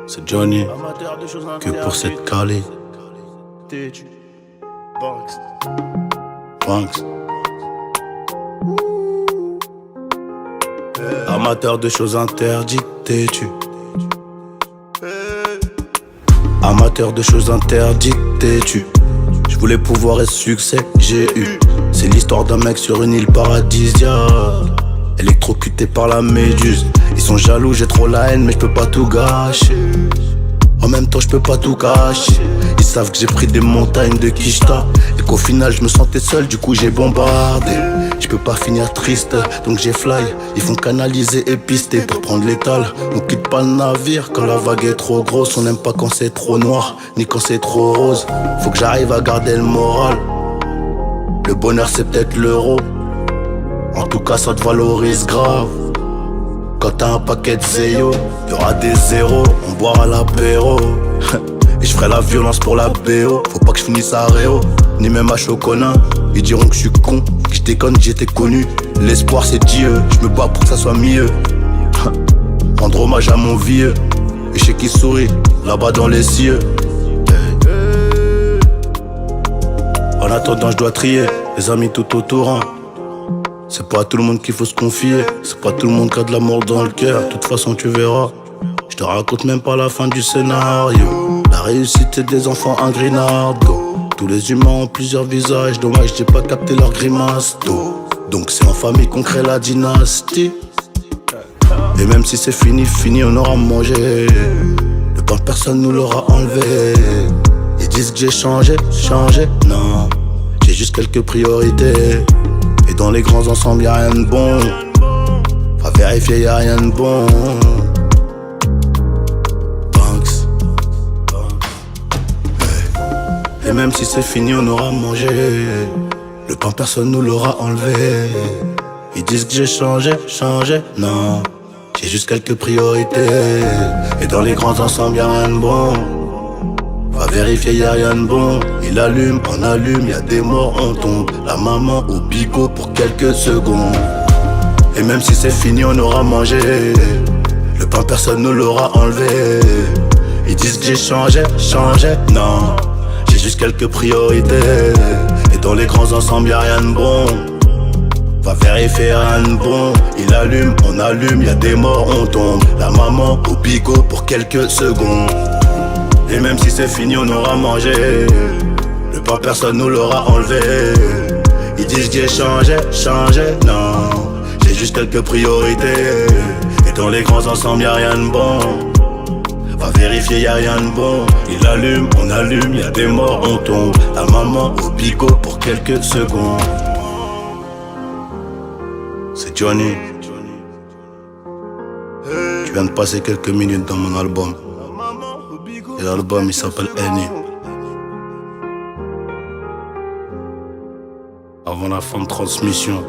C'est Johnny, que pour cette calée. Banks. Amateur de choses interdites, t'es-tu? Amateur de choses interdites, t'es-tu? Je voulais pouvoir et succès, j'ai eu. C'est l'histoire d'un mec sur une île paradisiaque, électrocuté par la méduse. Ils sont jaloux, j'ai trop la haine, mais je peux pas tout gâcher. En même temps, je peux pas tout cacher. Ils savent que j'ai pris des montagnes de Kishta et qu'au final, je me sentais seul, du coup j'ai bombardé. Je peux pas finir triste, donc j'ai fly. Ils font canaliser et pister pour prendre l'étal. On quitte pas le navire quand la vague est trop grosse. On n'aime pas quand c'est trop noir, ni quand c'est trop rose. Faut que j'arrive à garder le moral. Le bonheur c'est peut-être l'euro. En tout cas ça te valorise grave. Quand t'as un paquet de zéyo, y'aura des zéros, on boira l'apéro. Et je ferai la violence pour la BO. Faut pas que je finisse à Réo, ni même à Choconin. Ils diront que je suis con, que je déconne, que j'étais connu. L'espoir c'est Dieu, je me bats pour que ça soit mieux. Rendre hommage à mon vieux. Et je sais qui sourit, là-bas dans les cieux. En attendant je dois trier les amis tout autour, hein. C'est pas à tout le monde qu'il faut se confier. C'est pas tout le monde qui a de l'amour dans le cœur. De toute façon tu verras, je te raconte même pas la fin du scénario. La réussite c'est des enfants un grinardo. Tous les humains ont plusieurs visages. Dommage j'ai pas capté leur grimace d'eau. Donc c'est en famille qu'on crée la dynastie. Et même si c'est fini, fini on aura mangé. Le pain personne nous l'aura enlevé. Ils disent que j'ai changé, changé, non. J'ai juste quelques priorités. Et dans les grands ensembles y'a rien de bon. Va vérifier y'a rien de bon. Banks. Et même si c'est fini on aura mangé. Le pain personne nous l'aura enlevé. Ils disent que j'ai changé, changé, non. J'ai juste quelques priorités. Et dans les grands ensembles y'a rien de bon. Va vérifier y'a rien de bon. Il allume, on allume, y'a des morts, on tombe. La maman au bigot pour quelques secondes. Et même si c'est fini on aura mangé. Le pain personne nous l'aura enlevé. Ils disent que j'ai changé, changé, non. J'ai juste quelques priorités. Et dans les grands ensembles y'a rien de bon. Va vérifier y'a rien de bon. Il allume, on allume, y'a des morts, on tombe. La maman au bigot pour quelques secondes. Et même si c'est fini on aura mangé. Le pain personne nous l'aura enlevé. Ils disent que j'ai changé, changé, non. J'ai juste quelques priorités. Et dans les grands ensembles y'a rien de bon. Va vérifier y'a rien de bon. Il allume, on allume, y'a des morts, on tombe. La maman au bigot pour quelques secondes. C'est Johnny. Tu viens de passer quelques minutes dans mon album. Et l'album il s'appelle Annie. Avant la fin de transmission.